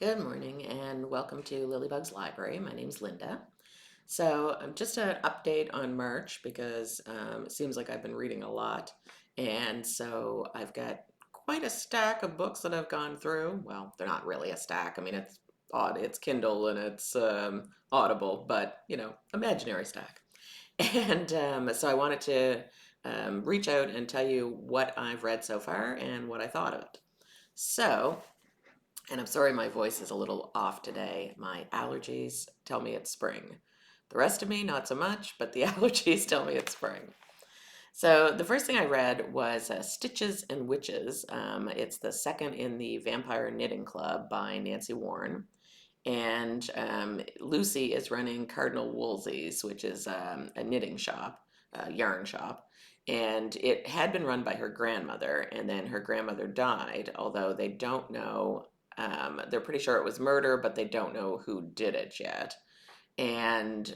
Good morning and welcome to Lilybug's Library. My name's Linda. So, just an update on March because it seems like I've been reading a lot. And so I've got quite a stack of books that I've gone through. Well, they're not really a stack. I mean, it's odd. It's Kindle and it's Audible, but imaginary stack. And so I wanted to reach out and tell you what I've read so far and what I thought of it. So, and I'm sorry my voice is a little off today. My allergies tell me it's spring. The rest of me, not so much, but the allergies tell me it's spring. So the first thing I read was Stitches and Witches. It's the second in the Vampire Knitting Club by Nancy Warren. And Lucy is running Cardinal Woolsey's, which is a knitting shop, a yarn shop. And it had been run by her grandmother, and then her grandmother died, although they don't know. They're pretty sure it was murder, but they don't know who did it yet. And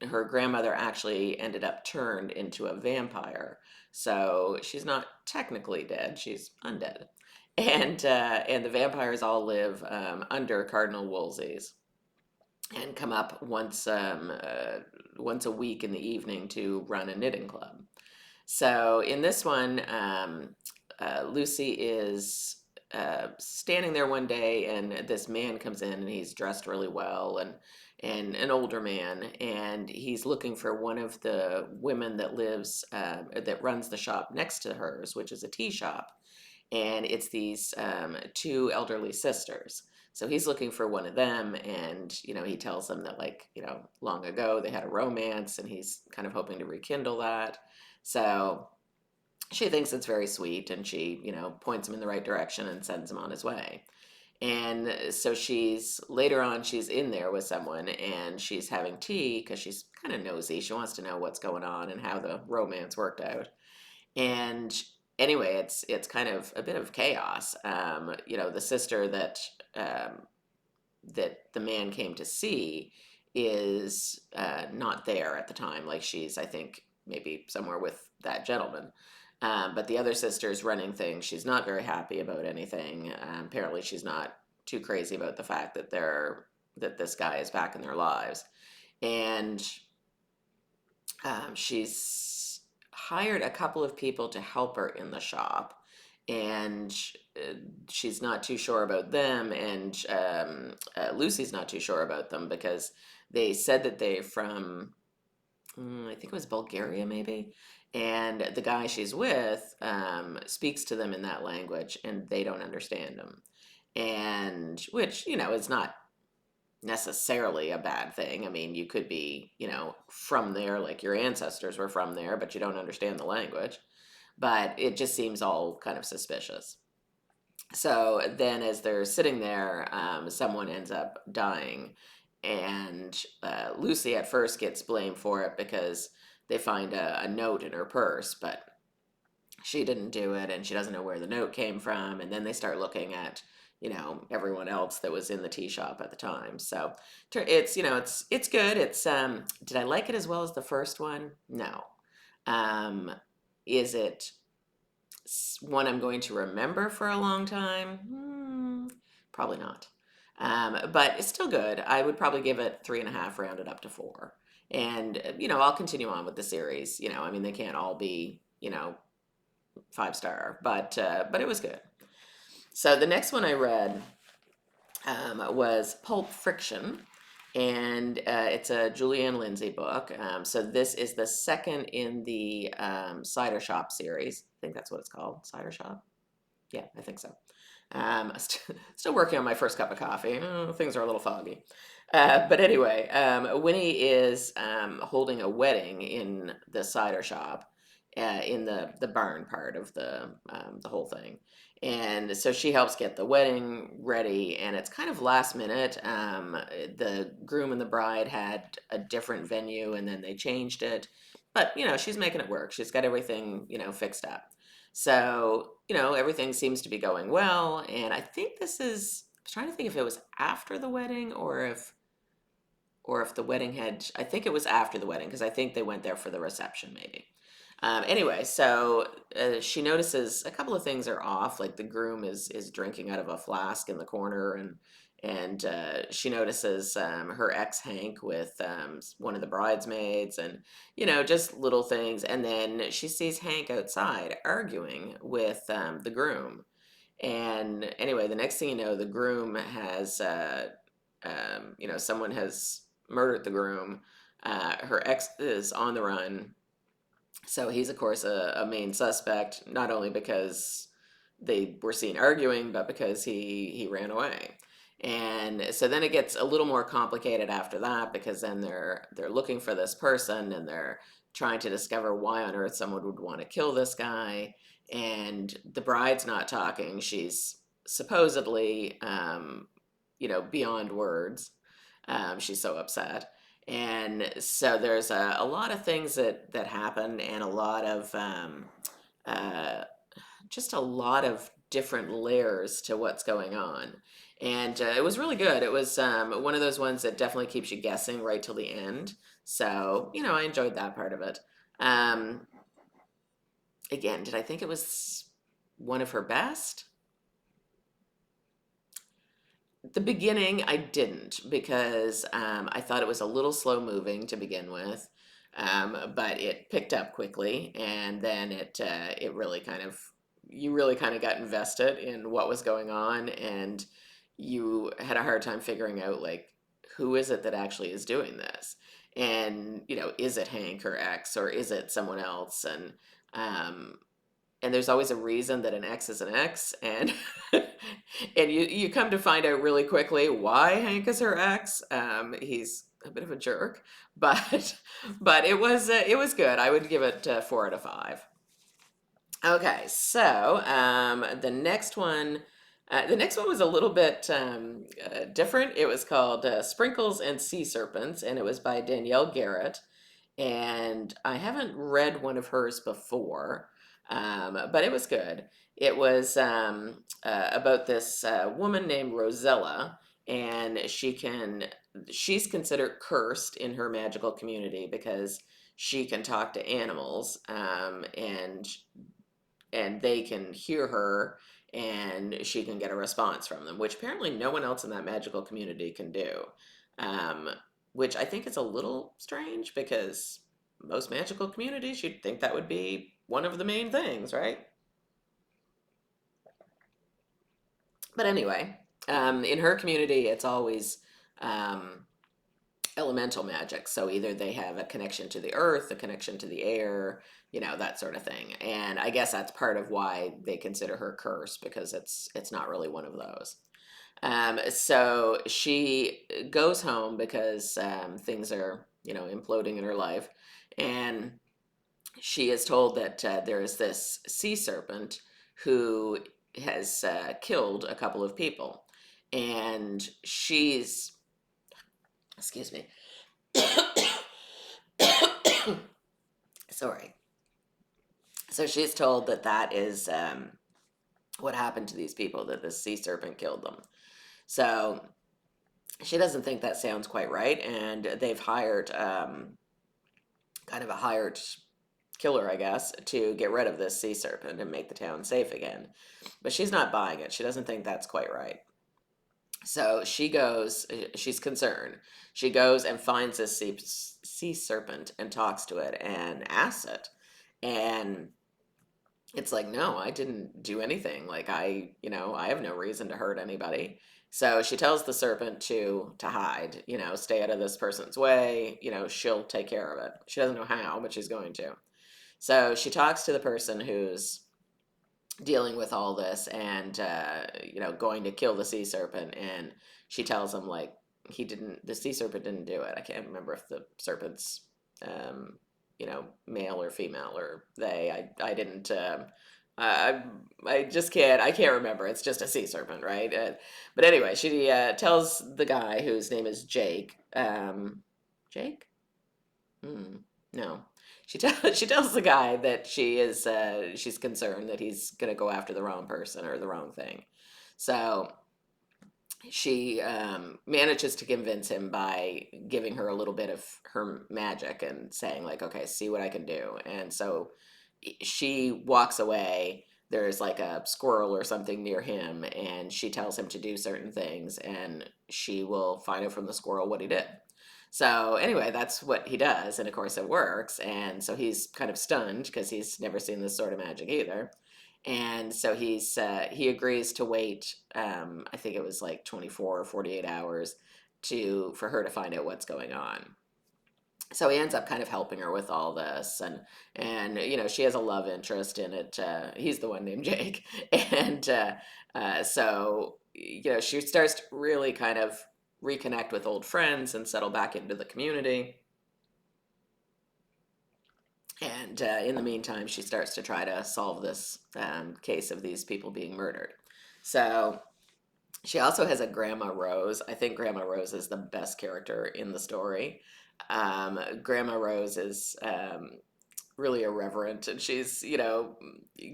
her grandmother actually ended up turned into a vampire. So she's not technically dead, she's undead. And the vampires all live under Cardinal Wolsey's and come up once a week in the evening to run a knitting club. So in this one, Lucy is standing there one day, and this man comes in, and he's dressed really well, and an older man, and he's looking for one of the women that runs the shop next to hers, which is a tea shop, and it's these two elderly sisters. So he's looking for one of them, and he tells them that, like, long ago they had a romance, and he's kind of hoping to rekindle that. So she thinks it's very sweet, and she, points him in the right direction and sends him on his way. And so later on, she's in there with someone, and she's having tea because she's kind of nosy. She wants to know what's going on and how the romance worked out. And anyway, it's kind of a bit of chaos. The sister um, that the man came to see is not there at the time. Like, she's, I think, maybe somewhere with that gentleman. But the other sister's running things. She's not very happy about anything. Apparently, she's not too crazy about the fact that this guy is back in their lives, and she's hired a couple of people to help her in the shop, and she's not too sure about them, and Lucy's not too sure about them because they said that they're from, I think it was Bulgaria, maybe. And the guy she's with speaks to them in that language, and they don't understand him. And which, is not necessarily a bad thing. I mean, you could be, from there, like your ancestors were from there, but you don't understand the language. But it just seems all kind of suspicious. So then, as they're sitting there, someone ends up dying, and Lucy at first gets blamed for it because they find a note in her purse, but she didn't do it, and she doesn't know where the note came from. And then they start looking at, everyone else that was in the tea shop at the time. So it's good. Did I like it as well as the first one? No. Um, is it one I'm going to remember for a long time? Probably not. But it's still good. I would probably give it 3.5, rounded up to 4. And I'll continue on with the series. I mean, they can't all be 5 star, but it was good. So the next one I read was Pulp Friction, and it's a Julianne Lindsay book. So this is the second in the Cider Shop series. I think that's what it's called, Cider Shop. Yeah, I think so. Still working on my first cup of coffee. Things are a little foggy. But anyway, Winnie is holding a wedding in the cider shop, in the barn part of the whole thing. And so she helps get the wedding ready, and it's kind of last minute. The groom and the bride had a different venue, and then they changed it. But she's making it work. She's got everything fixed up. So everything seems to be going well, and I think this is. I was trying to think if it was after the wedding or if the wedding had. I think it was after the wedding because I think they went there for the reception, maybe. Anyway, so she notices a couple of things are off. Like, the groom is drinking out of a flask in the corner, and she notices her ex Hank with one of the bridesmaids, and just little things. And then she sees Hank outside arguing with the groom. And anyway, the next thing you know, the groom has, someone has murdered the groom. Her ex is on the run, so he's, of course, a main suspect, not only because they were seen arguing, but because he ran away. And so then it gets a little more complicated after that, because then they're looking for this person, and they're trying to discover why on earth someone would want to kill this guy. And the bride's not talking. She's supposedly, beyond words. She's so upset. And so there's a lot of things that happen, and a lot of uh, just a lot of different layers to what's going on. And it was really good. It was one of those ones that definitely keeps you guessing right till the end. So, I enjoyed that part of it. Um, Again, did I think it was one of her best? The beginning, I didn't, because I thought it was a little slow moving to begin with, but it picked up quickly, and then it really kind of you really kind of got invested in what was going on, and you had a hard time figuring out, like, who is it that actually is doing this, and is it Hank or X, or is it someone else, um, and there's always a reason that an X is an X, and and you come to find out really quickly why Hank is her ex. He's a bit of a jerk, but it was good. I would give it 4 out of 5. Okay, so the next one was a little bit different. It was called Sprinkles and Sea Serpents, and it was by Danielle Garrett. And I haven't read one of hers before, but it was good. It was about this woman named Rosella, and she's considered cursed in her magical community because she can talk to animals, and they can hear her, and she can get a response from them, which apparently no one else in that magical community can do. Um, which I think is a little strange, because most magical communities, you'd think that would be one of the main things, right? But anyway, in her community, it's always um, elemental magic. So either they have a connection to the earth, a connection to the air, that sort of thing. And I guess that's part of why they consider her cursed, because it's not really one of those. So she goes home because things are, imploding in her life, and she is told that there is this sea serpent who has killed a couple of people, and she's, excuse me, sorry. So she's told that that is what happened to these people, that the sea serpent killed them. So she doesn't think that sounds quite right, and they've hired kind of a hired killer, I guess, to get rid of this sea serpent and make the town safe again. But she's not buying it. She doesn't think that's quite right. So she goes, she's concerned. She goes and finds this sea serpent and talks to it and asks it. And it's like, no, I didn't do anything. Like, I have no reason to hurt anybody. So she tells the serpent to hide, stay out of this person's way, she'll take care of it. She doesn't know how, but she's going to. So she talks to the person who's dealing with all this, and going to kill the sea serpent, and she tells him, like, the sea serpent didn't do it. I can't remember if the serpent's male or female, or they. I didn't. I I just I can't remember. It's just a sea serpent, right? But anyway, she tells the guy, whose name is Jake. Jake? Hmm. No. She tells the guy that she's concerned that he's gonna go after the wrong person or the wrong thing. So she manages to convince him by giving her a little bit of her magic and saying, like, okay, see what I can do. And so she walks away. there's like a squirrel or something near him, and she tells him to do certain things, and she will find out from the squirrel what he did. So anyway, that's what he does, and of course it works. And so he's kind of stunned because he's never seen this sort of magic either. And so he agrees to wait. I think it was like 24 or 48 hours to for her to find out what's going on. So he ends up kind of helping her with all this, and she has a love interest in it. He's the one named Jake, and so she starts to really kind of reconnect with old friends and settle back into the community. And in the meantime, she starts to try to solve this case of these people being murdered. So she also has a Grandma Rose. I think Grandma Rose is the best character in the story. Grandma Rose is really irreverent, and she's,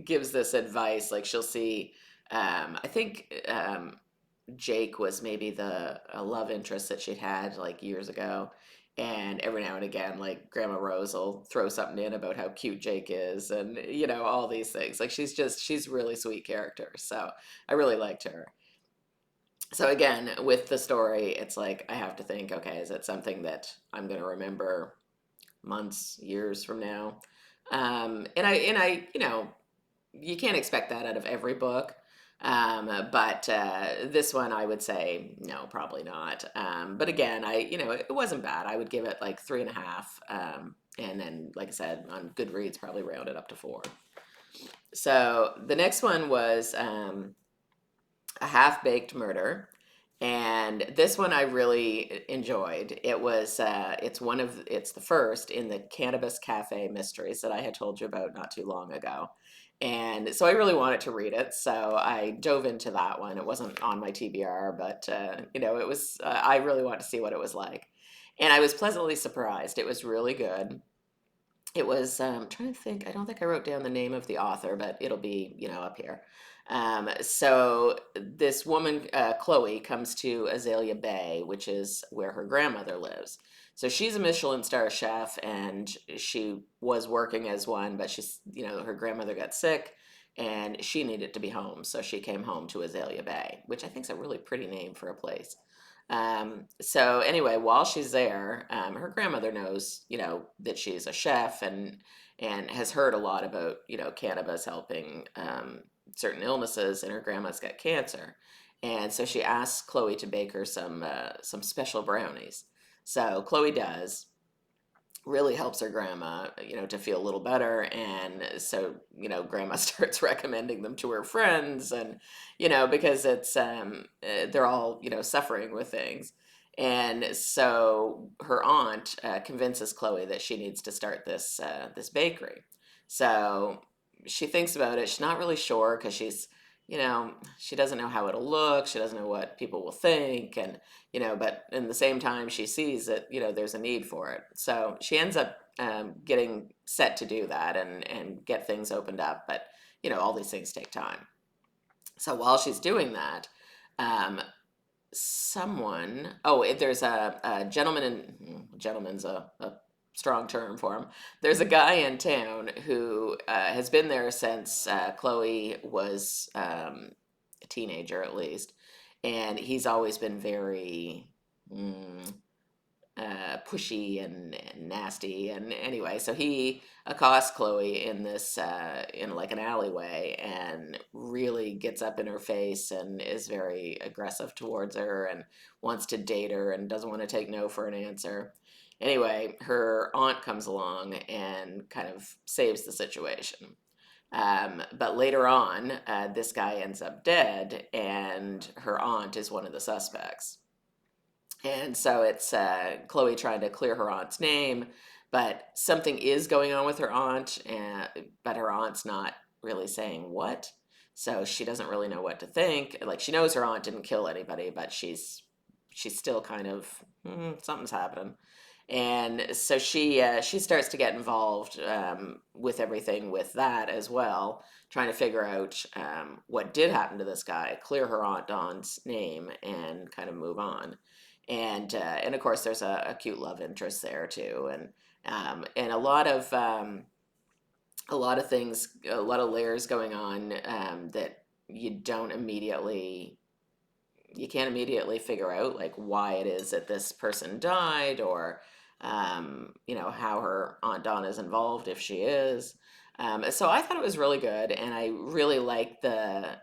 gives this advice. Like she'll see, I think Jake was maybe the a love interest that she'd had like years ago. And every now and again, like Grandma Rose will throw something in about how cute Jake is, and all these things. Like she's a really sweet character. So I really liked her. So again, with the story, it's like I have to think, okay, is it something that I'm going to remember months, years from now? And I, you can't expect that out of every book. But this one, I would say no, probably not. But again, it wasn't bad. I would give it like 3.5. And then, like I said, on Goodreads, probably round it up to 4. So the next one was A Half-Baked Murder. And this one I really enjoyed. It's the first in the Cannabis Cafe mysteries that I had told you about not too long ago. And so I really wanted to read it, so I dove into that one. It wasn't on my TBR, but it was. I really wanted to see what it was like, and I was pleasantly surprised. It was really good. It was, I'm trying to think, I don't think I wrote down the name of the author, but it'll be, up here. So this woman, Chloe, comes to Azalea Bay, which is where her grandmother lives. So she's a Michelin star chef, and she was working as one, but her grandmother got sick and she needed to be home. So she came home to Azalea Bay, which I think is a really pretty name for a place. So anyway, while she's there, her grandmother knows, that she's a chef, and has heard a lot about, cannabis helping certain illnesses, and her grandma's got cancer. And so she asks Chloe to bake her some special brownies. So Chloe does, really helps her grandma, to feel a little better. And so, grandma starts recommending them to her friends, and, because they're all, suffering with things. And so her aunt convinces Chloe that she needs to start this bakery. So she thinks about it. She's not really sure because she doesn't know how it'll look. She doesn't know what people will think. And but in the same time, she sees that, there's a need for it. So she ends up getting set to do that, and get things opened up. But, all these things take time. So while she's doing that, um, there's a gentleman, gentleman's a strong term for him. There's a guy in town who has been there since Chloe was a teenager, at least. And he's always been very pushy and nasty. And anyway, so he accosts Chloe in like an alleyway, and really gets up in her face and is very aggressive towards her, and wants to date her, and doesn't want to take no for an answer. Anyway, her aunt comes along and kind of saves the situation. But later on, this guy ends up dead, and her aunt is one of the suspects. And so it's Chloe trying to clear her aunt's name, but something is going on with her aunt, but her aunt's not really saying what. So she doesn't really know what to think. Like she knows her aunt didn't kill anybody, but she's still kind of something's happening. And so she starts to get involved with everything with that as well, trying to figure out what did happen to this guy, clear her aunt Dawn's name, and kind of move on. And of course there's a cute love interest there too, and a lot of a lot of things, a lot of layers going on that you can't immediately figure out like why it is that this person died, or how her Aunt Donna is involved, if she is. So I thought it was really good, and I really liked the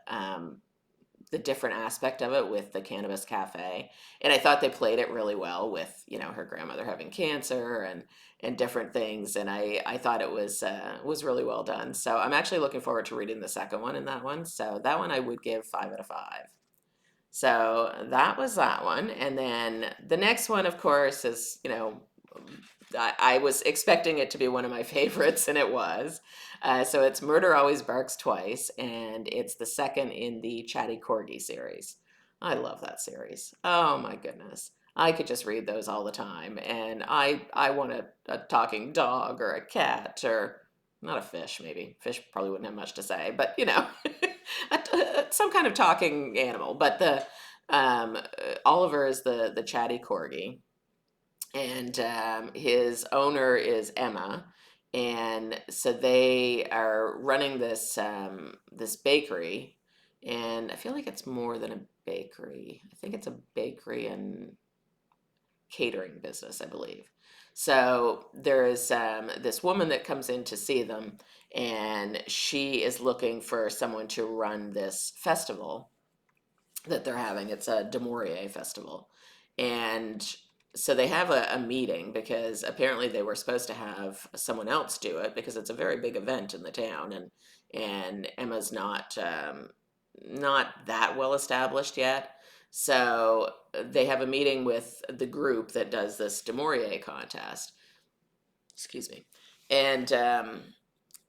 different aspect of it with the cannabis cafe. And I thought they played it really well with, her grandmother having cancer and different things. And I thought it was really well done. So I'm actually looking forward to reading the second one in that one. So that one I would give 5 out of 5. So that was that one. And then the next one, of course, is, I was expecting it to be one of my favorites, and it was. So it's Murder Always Barks Twice, and it's the second in the Chatty Corgi series. I love that series. Oh my goodness. I could just read those all the time. And I want a talking dog or a cat, or not a fish, maybe. Fish probably wouldn't have much to say, but some kind of talking animal. But the Oliver is the Chatty Corgi, and his owner is Emma, and so they are running this bakery, and I feel like it's more than a bakery. I think it's a bakery and catering business, I believe. So there is this woman that comes in to see them, and she is looking for someone to run this festival that they're having. It's a De Maurier festival. And so they have a meeting because apparently they were supposed to have someone else do it because it's a very big event in the town, and Emma's not that well established yet. So they have a meeting with the group that does this De Maurier contest. Excuse me. And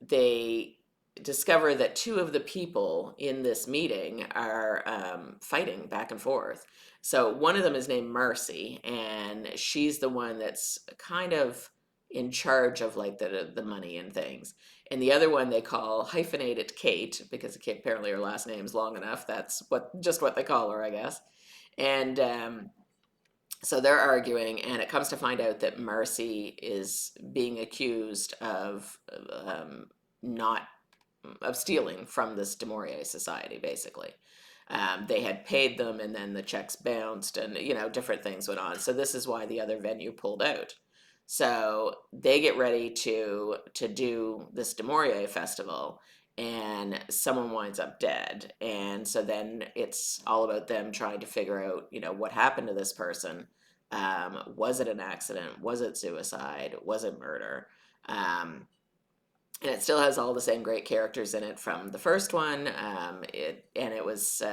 they discover that two of the people in this meeting are fighting back and forth. So one of them is named Marcy, and she's the one that's kind of in charge of like the money and things. And the other one they call hyphenated Kate, because apparently her last name's long enough. That's what they call her, I guess. And so they're arguing, and it comes to find out that Marcy is being accused not of stealing from this De Maurier society, basically. They had paid them, and then the checks bounced, and different things went on. So this is why the other venue pulled out. So they get ready to do this De Maurier festival, and someone winds up dead. And so then it's all about them trying to figure out, what happened to this person. Was it an accident? Was it suicide? Was it murder? And it still has all the same great characters in it from the first one. It was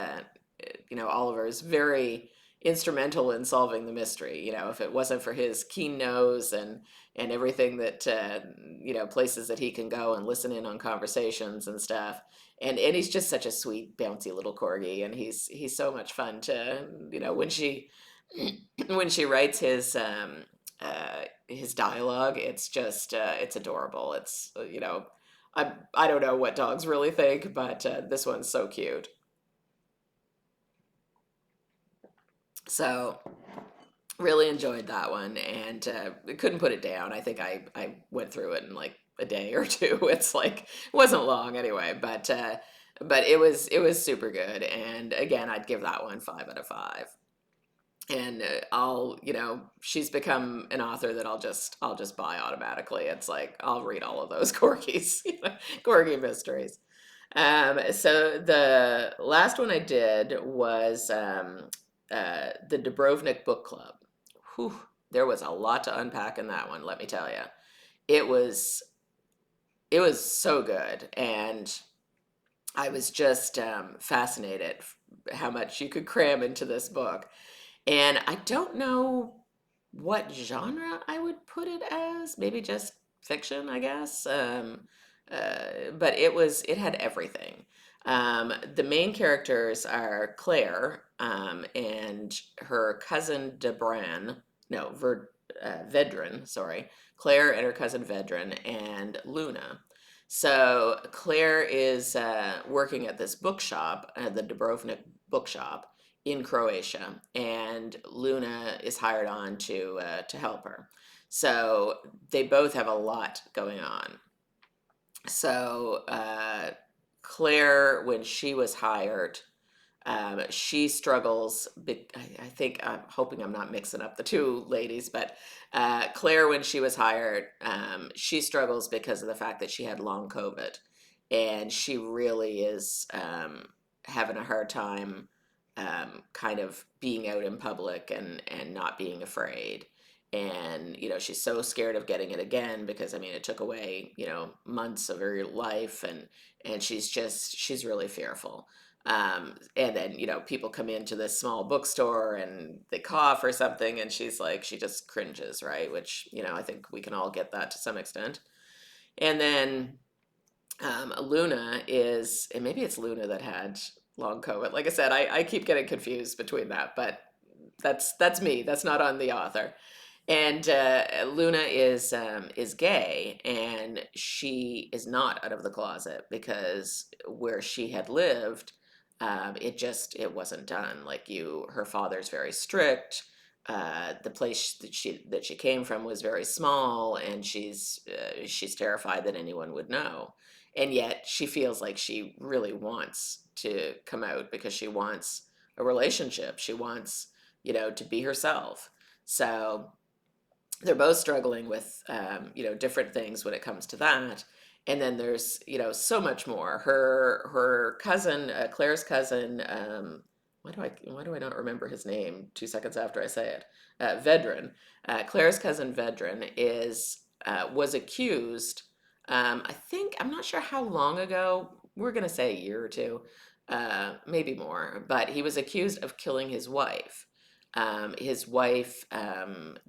Oliver's very instrumental in solving the mystery. If it wasn't for his keen nose and everything that places that he can go and listen in on conversations and stuff. And he's just such a sweet, bouncy little corgi, and he's so much fun to when she when she writes his dialogue, it's just it's adorable. It's I don't know what dogs really think, but this one's so cute. So really enjoyed that one, and couldn't put it down. I think I went through it in like a day or two. It's like it wasn't long anyway, but it was super good. And again, I'd give that one 5 out of 5. And she's become an author that I'll just buy automatically. It's like I'll read all of those corgis, corgi mysteries. So the last one I did was the Dubrovnik Book Club. Whew, there was a lot to unpack in that one, let me tell you. It was it was so good, and I was just fascinated how much you could cram into this book. And I don't know what genre I would put it as. Maybe just fiction, I guess. But it had everything. The main characters are Claire and her cousin Debran. No, Vedran, sorry. Claire and her cousin Vedran and Luna. So Claire is working at this bookshop, the Dubrovnik bookshop in Croatia, and Luna is hired on to help her. So they both have a lot going on. So Claire, when she was hired, she struggles. I think I'm hoping I'm not mixing up the two ladies, but Claire, when she was hired, she struggles because of the fact that she had long COVID, and she really is having a hard time kind of being out in public and not being afraid. And she's so scared of getting it again because I mean it took away months of her life, and she's really fearful. And then, people come into this small bookstore and they cough or something, and she's like, she just cringes, right? Which, I think we can all get that to some extent. And then Luna is, and maybe it's Luna that had long COVID. Like I said, I keep getting confused between that, but that's me. That's not on the author. And Luna is gay, and she is not out of the closet because where she had lived, it wasn't done. Like her father's very strict. The place that she came from was very small, and she's terrified that anyone would know. And yet she feels like she really wants to come out because she wants a relationship. She wants, to be herself. So they're both struggling with different things when it comes to that. And then there's so much more. Her cousin, Claire's cousin, why do I not remember his name 2 seconds after I say it? Vedran. Claire's cousin Vedran was accused. I'm not sure how long ago. We're gonna say a year or two, maybe more. But he was accused of killing his wife. His wife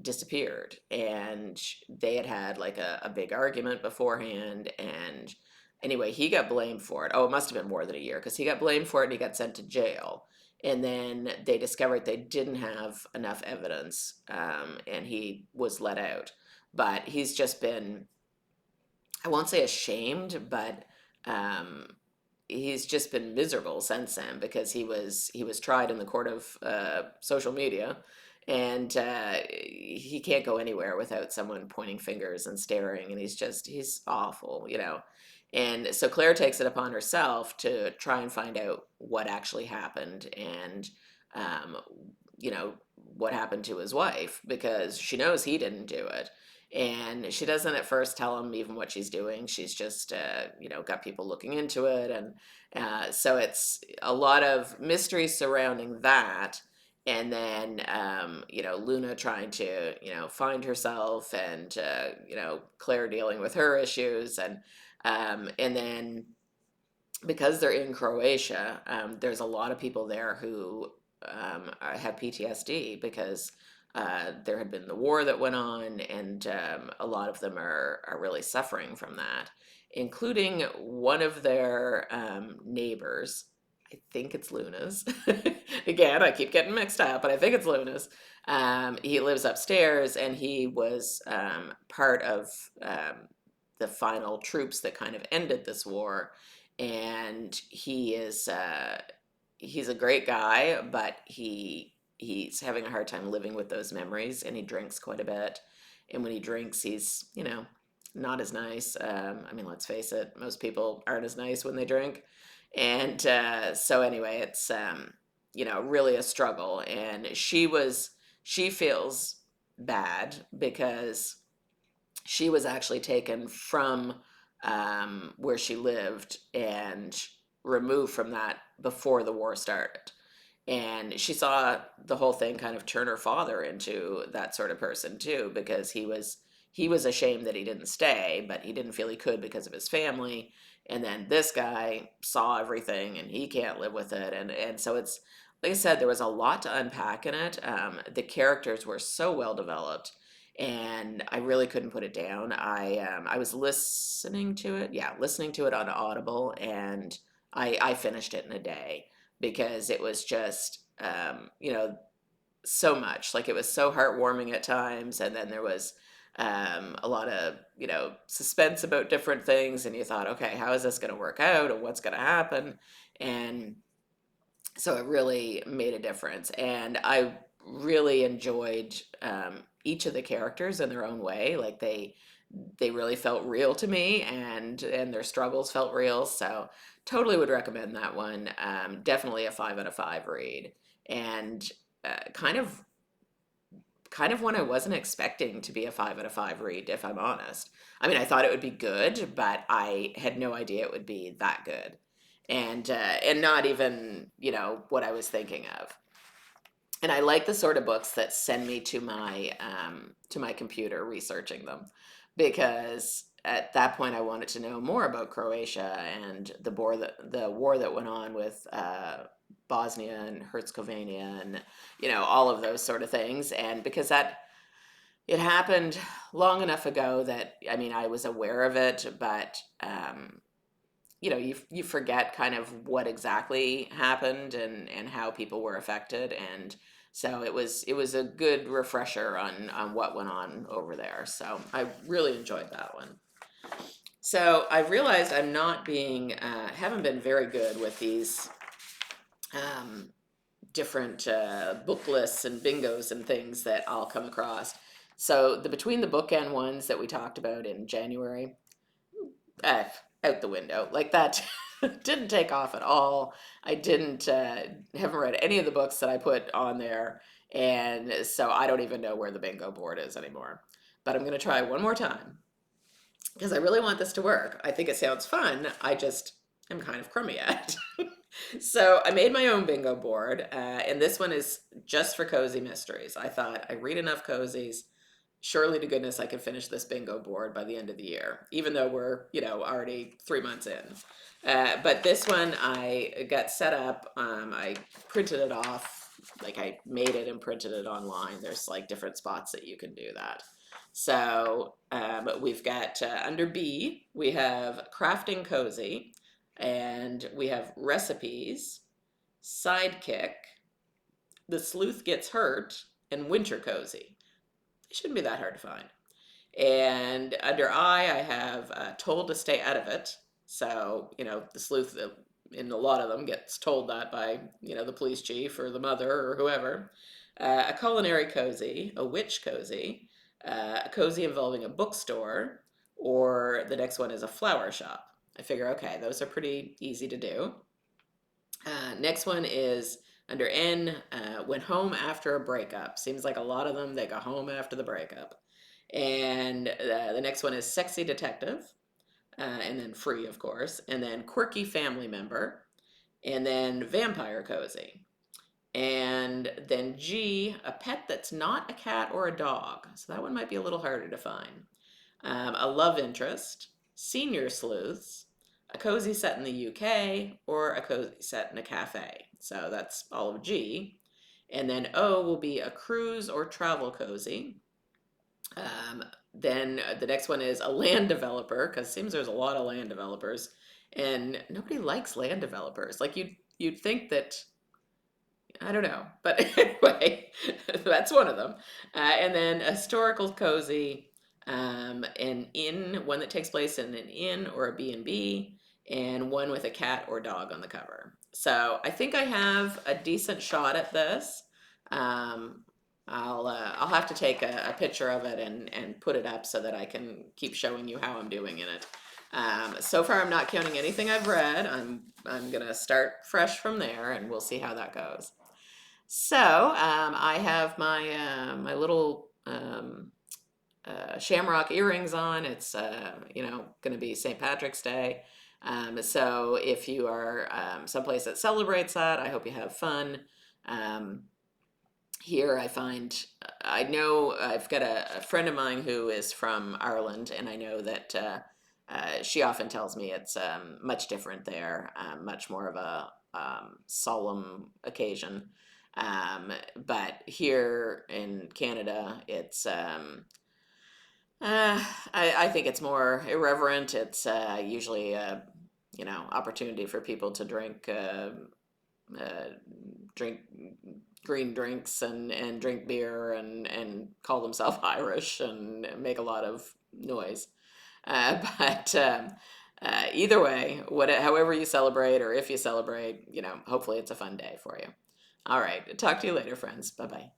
disappeared, and they had had like a big argument beforehand. And anyway, he got blamed for it. Oh, it must have been more than a year because he got blamed for it and he got sent to jail. And then they discovered they didn't have enough evidence, and he was let out. But he's just been, I won't say ashamed, but um, he's just been miserable since then because he was tried in the court of social media, and he can't go anywhere without someone pointing fingers and staring, and he's awful, And so Claire takes it upon herself to try and find out what actually happened, and um, what happened to his wife because she knows he didn't do it. And she doesn't at first tell him even what she's doing. She's just, got people looking into it. And so it's a lot of mystery surrounding that. And then, Luna trying to, find herself, and, Claire dealing with her issues. And then because they're in Croatia, there's a lot of people there who have PTSD because there had been the war that went on, and a lot of them are really suffering from that, including one of their neighbors. I think it's Luna's. Again, I keep getting mixed up, but I think it's Luna's. He lives upstairs, and he was part of the final troops that kind of ended this war. And he's a great guy, but he's having a hard time living with those memories, and he drinks quite a bit. And when he drinks, he's not as nice. I mean, let's face it, most people aren't as nice when they drink. And so anyway, it's really a struggle. And she feels bad because she was actually taken from where she lived and removed from that before the war started. And she saw the whole thing kind of turn her father into that sort of person too, because he was ashamed that he didn't stay, but he didn't feel he could because of his family. And then this guy saw everything, and he can't live with it. And so it's like I said, there was a lot to unpack in it. The characters were so well developed, and I really couldn't put it down. I was listening to it, yeah, listening to it on Audible, and I finished it in a day because it was just so much. Like, it was so heartwarming at times, and then there was a lot of suspense about different things, and you thought, okay, how is this going to work out, and what's going to happen? And so it really made a difference, and I really enjoyed each of the characters in their own way. Like, they really felt real to me, and their struggles felt real. So totally would recommend that one. Definitely a 5 out of 5 read, and kind of one I wasn't expecting to be a 5 out of 5 read, if I'm honest. I mean, I thought it would be good, but I had no idea it would be that good, and not even what I was thinking of. And I like the sort of books that send me to my computer researching them, because at that point I wanted to know more about Croatia and the war that went on with Bosnia and Herzegovina, and all of those sort of things. And because that it happened long enough ago that, I mean, I was aware of it, but you forget kind of what exactly happened, and how people were affected. And so it was a good refresher on what went on over there. So I really enjoyed that one. So I realized I'm not being haven't been very good with these um, different book lists and bingos and things that I'll come across. So the between the bookend ones that we talked about in January, uh, out the window. Like that didn't take off at all. I didn't haven't read any of the books that I put on there, and so I don't even know where the bingo board is anymore. But I'm going to try one more time because I really want this to work. I think it sounds fun. I just am kind of crummy at it. So I made my own bingo board, and this one is just for cozy mysteries. I thought I read enough cozies. Surely to goodness I could finish this bingo board by the end of the year, even though we're, already 3 months in. But this one I got set up. I printed it off, like I made it and printed it online. There's like different spots that you can do that. So we've got under B, we have crafting cozy, and we have recipes, sidekick, the sleuth gets hurt, and winter cozy. It shouldn't be that hard to find. And under I have told to stay out of it. So, the sleuth in a lot of them gets told that by, the police chief or the mother or whoever. A culinary cozy, a witch cozy, a cozy involving a bookstore, or the next one is a flower shop. I figure, okay, those are pretty easy to do. Next one is under N, went home after a breakup. Seems like a lot of them, they go home after the breakup. And the next one is sexy detective, and then free, of course, and then quirky family member, and then vampire cozy. And then G, a pet that's not a cat or a dog. So that one might be a little harder to find. A love interest, senior sleuths, a cozy set in the UK, or a cozy set in a cafe. So that's all of G. And then O will be a cruise or travel cozy. Then the next one is a land developer, because it seems there's a lot of land developers, and nobody likes land developers. Like you'd think that, I don't know, but anyway, that's one of them. And then a historical cozy, an inn, one that takes place in an inn or a B&B, and one with a cat or dog on the cover. So I think I have a decent shot at this. Um, I'll have to take a picture of it and put it up so that I can keep showing you how I'm doing in it. So far, I'm not counting anything I've read. I'm gonna start fresh from there, and we'll see how that goes. So I have my little shamrock earrings on. It's going to be St. Patrick's Day. So if you are someplace that celebrates that, I hope you have fun. Um, Here I know I've got a friend of mine who is from Ireland, and I know that she often tells me it's much different there, much more of a solemn occasion. But here in Canada, it's I think it's more irreverent. It's usually a opportunity for people to uh, drink green drinks and drink beer and call themselves Irish and make a lot of noise. But either way, however you celebrate, or if you celebrate, hopefully it's a fun day for you. All right, talk to you later, friends. Bye bye.